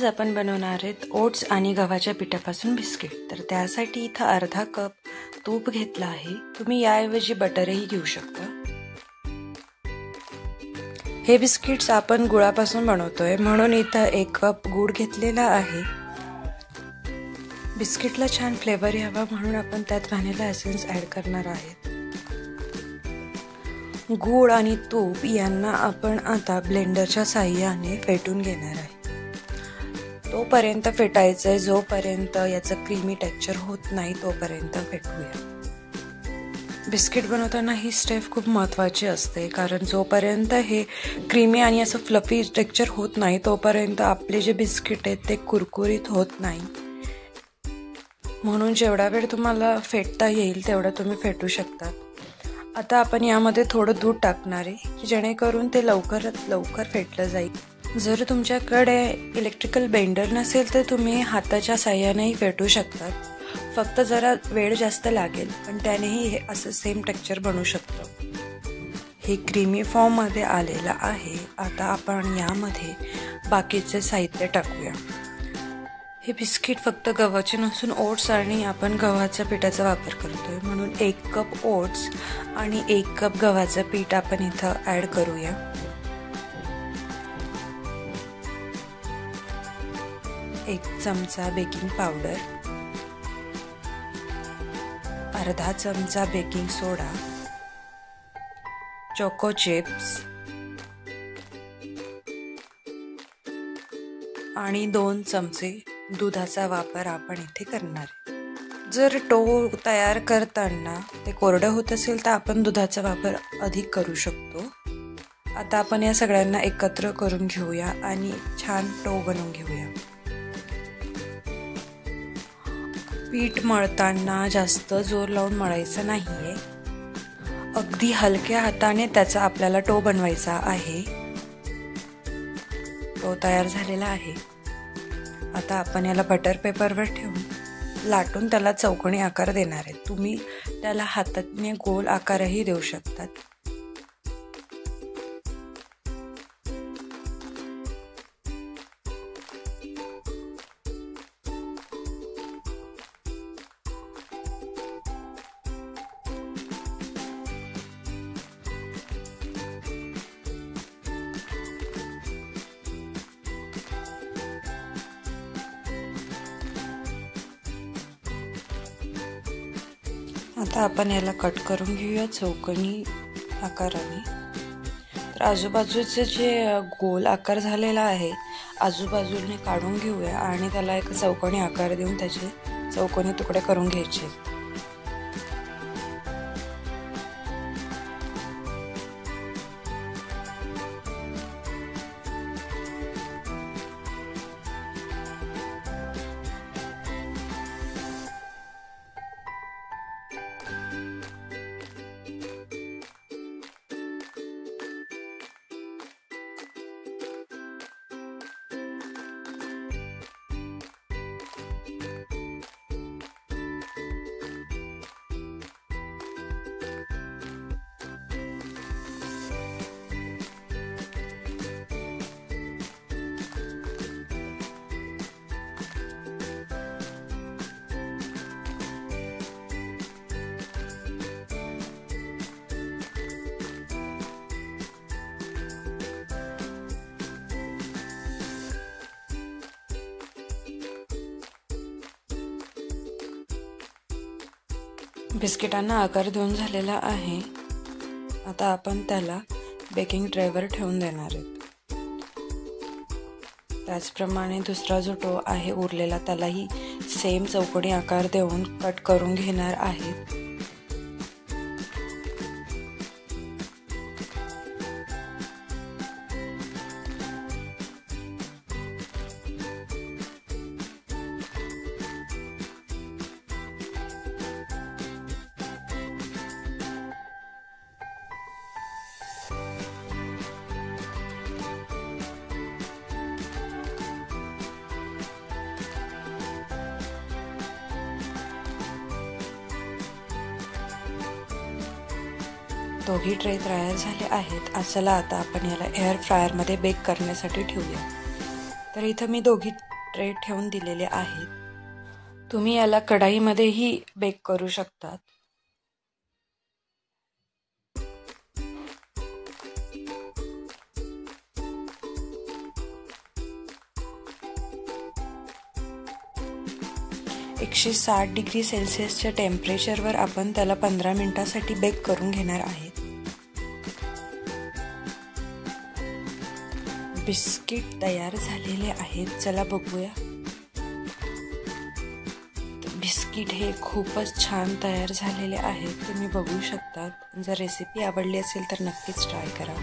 आज आपण बनवणार आहेत ओट्स आणि गव्हाच्या पिठापासून बिस्किट। तर त्यासाठी इथं अर्धा कप तूप घेतला आहे। तुम्ही याऐवजी बटरही घेऊ शकता। हे बिस्किट्स आपण गुळापासून बनवतोय म्हणून इथं 1 कप गूळ घेतलेला आहे। बिस्किटला छान फ्लेवर यावा म्हणून आपण त्यात व्हॅनिला एसेन्स ॲड करणार आहोत। गूळ आणि तूप यांना आपण आता ब्लेंडरच्या साहाय्याने फेटून घेणार आहे। तोपर्यंत फेटायचं आहे जोपर्यंत याचं क्रीमी टेक्स्चर होत नाही तोपर्यंत फेटूया। बिस्किट बनवताना ही स्टेप खूप महत्त्वाची असते कारण जोपर्यंत हे क्रीमी आणि असं फ्लफी टेक्स्चर होत नाही तोपर्यंत आपले जे बिस्किट आहेत ते कुरकुरीत होत नाही। म्हणून जेवढा वेळ तुम्हाला फेटता येईल तेवढा तुम्ही फेटू शकता। आता आपण यामध्ये थोडं दूध टाकणार आहे की जेणेकरून ते लवकरात लवकर फेटलं जाईल। जर तुमच्याकडे इलेक्ट्रिकल बेंडर नसेल तर तुम्ही हाताच्या साहाय्यानेही फेटू शकता। फक्त जरा वेळ जास्त लागेल पण त्यानेही हे असं सेम टेक्स्चर बनू शकतं। हे क्रीमी फॉर्म मध्ये आलेलं आहे। आता आपण यामध्ये बाकीचे साहित्य टाकूया। हे बिस्किट फक्त गव्हाचे नसून ओट्स आणि आपण गव्हाच्या पिठाचा वापर करतोय म्हणून 1 कप ओट्स आणि 1 कप गव्हाचं पीठ आपण इथं ॲड करूया। एक चमचा बेकिंग पावडर, अर्धा चमचा बेकिंग सोडा, चोको चिप्स आणि 2 चमचे दुधाचा वापर आपण इथे करणार आहे। जर डो तयार करताना ते कोरडं होत असेल तर आपण दुधाचा वापर अधिक करू शकतो। आता आपण या सगळ्यांना एकत्र करून घेऊया आणि छान डो बनवून घेऊया। पीठ मळताना जास्त जोर लावून मळायचं नाहीये, अगदी हलक्या हाताने त्याचा आपल्याला डो बनवायचा आहे। डो तयार झालेला आहे। आता आपण याला बटर पेपरवर ठेवून लाटून त्याला चौकोनी आकार देणार आहे। तुम्ही त्याला हाताने गोल आकारही देऊ शकतात। आता आपण याला कट करून घेऊया चौकोनी आकाराने। तर आजूबाजूचे जे गोल आकार झालेला आहे आजूबाजूने काढून घेऊया आणि त्याला एक चौकोनी आकार देऊन त्याचे चौकोनी तुकडे करून घ्यायचे। बिस्किटांना आकार देऊन झालेला आहे। आता आपण त्याला बेकिंग ट्रेवर ठेवून देणार आहोत। त्याचप्रमाणे दुसरा जो डो आहे उरलेला त्यालाही सेम चौकोनी आकार देऊन कट करून घेणार आहेत। दोघी ट्रे तयार झाले आहेत। चला आता आपण याला एअर फ्रायर मध्ये बेक करण्यासाठी ठेवूया। तर इथं मी दोघी ट्रे ठेवून दिलेले आहेत. तुम्ही याला कढईमध्येही बेक करू शकतात. (160°C) टेम्परेचरवर आपण त्याला 15 मिनिटांसाठी बेक करून घेणार आहेत. बिस्किट तयार झालेले आहेत. चला बघूया. बिस्किट हे खूपच छान तयार झालेले आहेत. तुम्ही बघू शकता. जर रेसिपी आवडली असेल तर नक्कीच ट्राय करा.